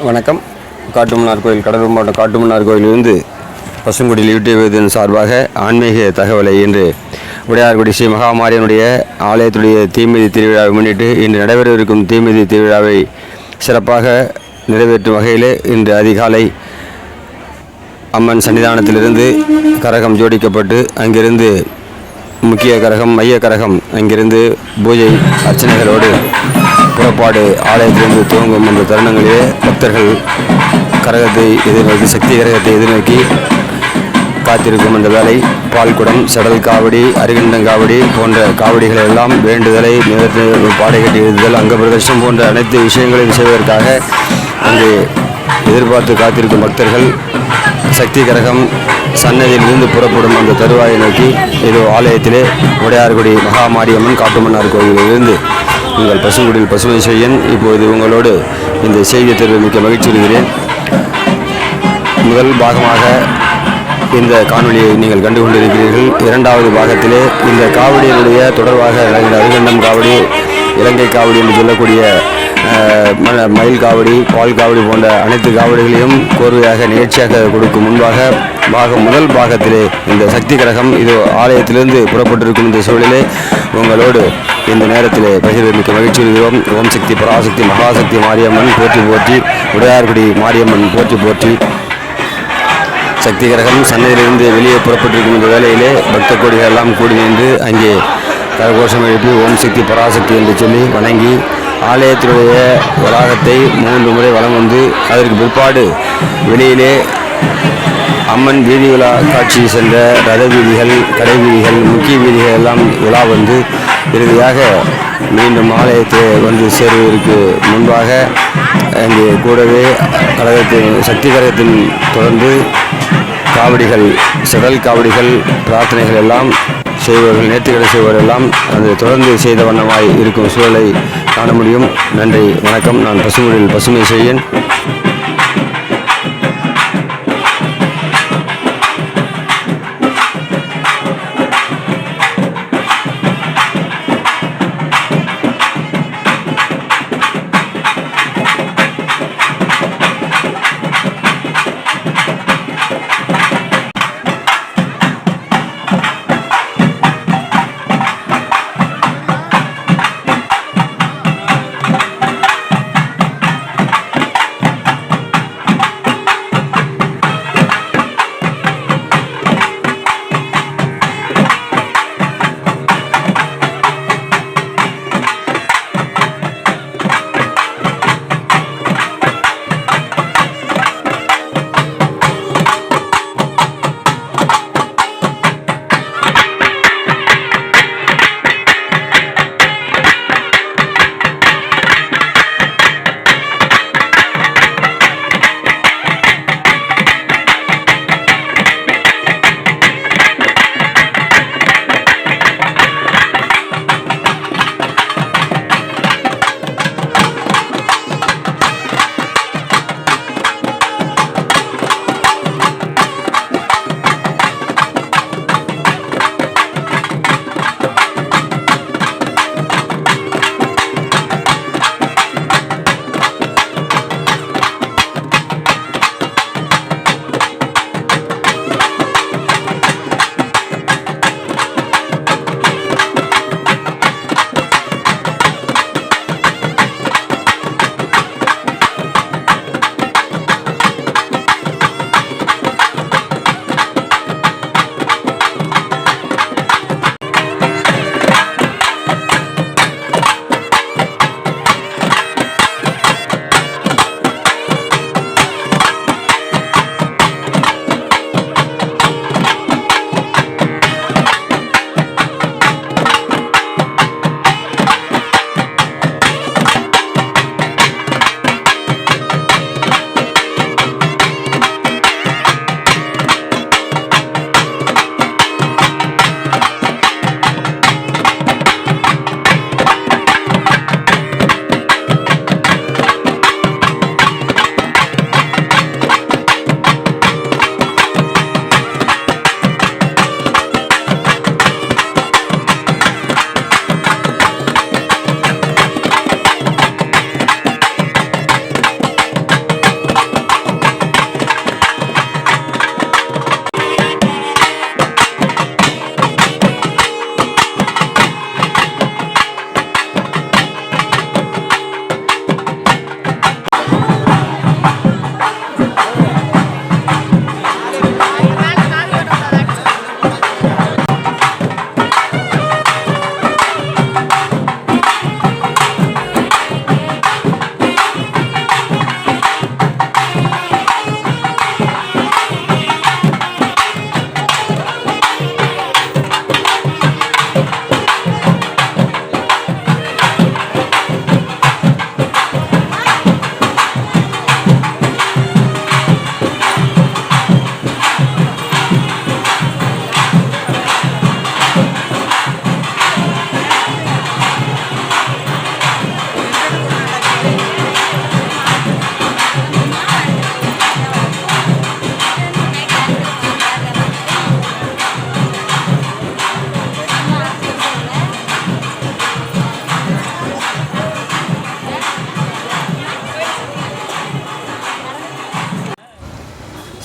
வணக்கம். காட்டுமன்னார் கோயில், கடலூர் மாவட்டம் காட்டுமன்னார் கோயிலிருந்து பசுங்குடியில் யூடியூப் சார்பாக ஆன்மீக தகவலை இன்று உடையார்குடி ஸ்ரீ மகாமாரியனுடைய ஆலயத்துடைய தீமிதி திருவிழாவை முன்னிட்டு இன்று நடைபெறவிருக்கும் தீமிதி திருவிழாவை சிறப்பாக நிறைவேற்றும் வகையில் இன்று அதிகாலை அம்மன் சன்னிதானத்திலிருந்து கரகம் ஜோடிக்கப்பட்டு அங்கிருந்து முக்கிய கரகம், மைய கரகம் அங்கிருந்து பூஜை அர்ச்சனைகளோடு புறப்பாடு ஆலயத்திலிருந்து துவங்கும் என்ற தருணங்களிலே பக்தர்கள் கரகத்தை எதிர்நோக்கி, சக்தி கரகத்தை எதிர்நோக்கி காத்திருக்கும் என்ற வேலை பால்குடம், செடல் காவடி, அரிகண்டங்காவடி போன்ற காவடிகளை எல்லாம் வேண்டுதலை பாடை கட்டி எழுதுதல், அங்க பிரதர்ஷனம் போன்ற அனைத்து விஷயங்களையும் செய்வதற்காக அங்கு எதிர்பார்த்து காத்திருக்கும் பக்தர்கள் சக்தி கரகம் சன்னதியிலிருந்து புறப்படும் அந்த தருவாயை நோக்கி இது ஆலயத்திலே உடையார்குடி மகாமாரியம்மன் காட்டுமன்னார் கோயிலிலிருந்து உங்கள் பசுங்குடியில் பசுமை செய்யன் இப்போது உங்களோடு இந்த செய்தி தெரிவிக்க மகிழ்ச்சி வருகிறேன். முதல் பாகமாக இந்த காணொலியை நீங்கள் கண்டு கொண்டிருக்கிறீர்கள். இரண்டாவது பாகத்திலே இந்த காவடியினுடைய தொடர்பாக அரிகண்டம் காவடி, இலங்கை காவடி என்று சொல்லக்கூடிய மயில் காவடி, பால் காவடி போன்ற அனைத்து காவடிகளையும் கோர்வையாக நிகழ்ச்சியாக கொடுக்கும் முன்பாக முதல் பாகத்திலே இந்த சக்தி கரகம் இது ஆலயத்திலிருந்து புறப்பட்டிருக்கும் இந்த சூழலிலே உங்களோடு இந்த நேரத்திலே பகிர்வதற்கு மகிழ்ச்சி வருகிறோம். ஓம் சக்தி, பராசக்தி, மகாசக்தி மாரியம்மன் போற்றி போற்றி, உடையார்குடி மாரியம்மன் போற்றி போற்றி. சக்தி கரகம் சன்னதியிலிருந்து வெளியே புறப்பட்டிருக்கும் இந்த வேளையிலே பக்த கோடிகள் எல்லாம் கூடி நின்று அங்கே கரகோஷம் எழுப்பி ஓம் சக்தி பராசக்தி என்று சொல்லி வணங்கி ஆலயத்தினுடைய வளாகத்தை 3 முறை வலம் வந்து அதற்கு பிற்பாடு வெளியிலே அம்மன் வீதி விழா காட்சி சென்ற ரத வீதிகள், கடை வீதிகள், முக்கிய வீதிகள் எல்லாம் விழா வந்து இறுதியாக மீண்டும் ஆலயத்தை வந்து சேருவதற்கு முன்பாக அங்கே கூடவே கழகத்தின் சக்தி கரகத்தின் தொடர்ந்து காவடிகள், செடல் காவடிகள், பிரார்த்தனைகள் எல்லாம் செய்வர்கள், நேர்த்திகளை செய்வதெல்லாம் அது தொடர்ந்து செய்த வண்ணமாய் இருக்கும் சூழலை காண முடியும். நன்றி, வணக்கம். நான் பசுங்குடியில் பசுமை செய்யன்.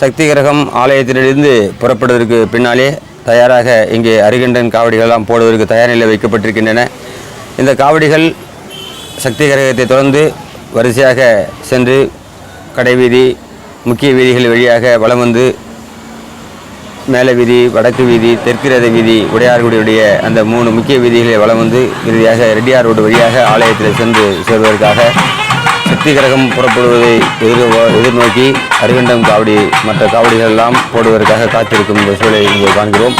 சக்தி கிரகம் ஆலயத்திலிருந்து புறப்படுவதற்கு பின்னாலே தயாராக இங்கே அரிகண்டன் காவடிகளெல்லாம் போடுவதற்கு தயார் நிலையில் வைக்கப்பட்டிருக்கின்றன. இந்த காவடிகள் சக்தி கிரகத்தை தொடர்ந்து வரிசையாக சென்று கடைவீதி முக்கிய வீதிகள் வழியாக வலம் வந்து மேல வீதி, வடக்கு வீதி, தெற்கு ரத வீதி, உடையார்குடியுடைய அந்த 3 முக்கிய வீதிகளை வலம் வந்து இறுதியாக ரெட்டியார் ரோடு வழியாக ஆலயத்தில் சென்று சேர்வதற்காக சக்தி கிரகம் புறப்படுவதை எதிர்நோக்கி அரிகண்டம் காவடி மற்ற காவடிகள் எல்லாம் போடுவதற்காக காத்திருக்கும் இந்த சூழலை இங்கே காண்கிறோம்.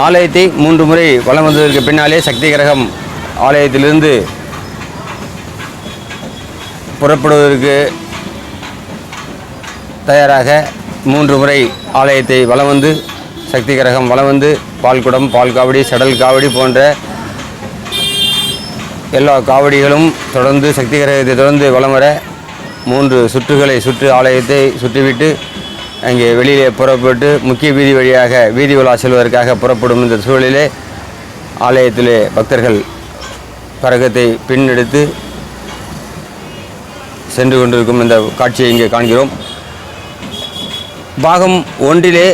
ஆலயத்தை 3 முறை வலம் வந்ததற்கு பின்னாலே சக்தி கிரகம் ஆலயத்திலிருந்து புறப்படுவதற்கு தயாராக 3 முறை ஆலயத்தை வலம் வந்து சக்தி கிரகம் வலம் வந்து பால்குடம், பால் காவடி, சடல் காவடி போன்ற எல்லா காவடிகளும் தொடர்ந்து சக்தி கிரகத்தை தொடர்ந்து வலம் வர 3 சுற்றுகளை சுற்று ஆலயத்தை சுற்றிவிட்டு அங்கே வெளியிலே புறப்பட்டு முக்கிய வீதி வழியாக வீதி உலா செல்வதற்காக புறப்படும் இந்த சூழலிலே ஆலயத்திலே பக்தர்கள் கரகத்தை பின்னெடுத்து சென்று கொண்டிருக்கும் இந்த காட்சியை இங்கே காண்கிறோம். பாகம் 1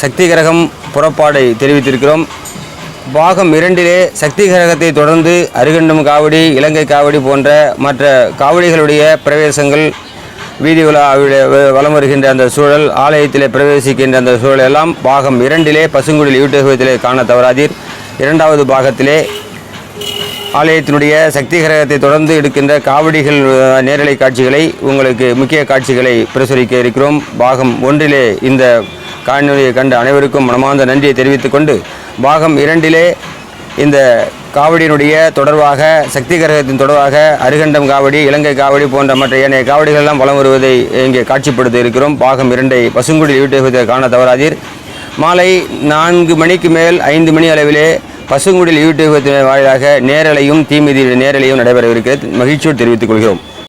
சக்தி கிரகம் புறப்பாடை தெரிவித்திருக்கிறோம். பாகம் 2 சக்தி கிரகத்தை தொடர்ந்து அரிகண்டம் காவடி, இலங்கை காவடி போன்ற மற்ற காவடிகளுடைய பிரவேசங்கள் வீதி வலம் வருகின்ற அந்த சூழல், ஆலயத்திலே பிரவேசிக்கின்ற அந்த சூழல் எல்லாம் பாகம் 2 பசுங்குடில் யூடியூபத்திலே காண தவறாதீர். 2வது பாகத்திலே ஆலயத்தினுடைய சக்தி கிரகத்தை தொடர்ந்து எடுக்கின்ற காவடிகள் நேரலை காட்சிகளை உங்களுக்கு முக்கிய காட்சிகளை பிரசுரிக்க இருக்கிறோம். பாகம் 1 இந்த காணொலியை கண்ட அனைவருக்கும் மனமார்ந்த நன்றியை தெரிவித்துக் கொண்டு பாகம் 2 இந்த காவடியினுடைய தொடர்பாக சக்தி கிரகத்தின் தொடர்பாக அரிகண்டம் காவடி, இலங்கை காவடி போன்ற மற்ற ஏனைய காவடிகள் எல்லாம் வலம் வருவதை இங்கே காட்சிப்படுத்த இருக்கிறோம். பாகம் 2 பசுங்குடி யூடியூபத்தில் காண தவறாதீர். மாலை 4 மணிக்கு மேல் 5 மணி அளவிலே பசுங்குடில் யூடியூபத்தின் வாயிலாக நேரலையும் தீமிதி நேரலையும் நடைபெறவிருக்கிறது. மகிழ்ச்சியோடு தெரிவித்துக் கொள்கிறோம்.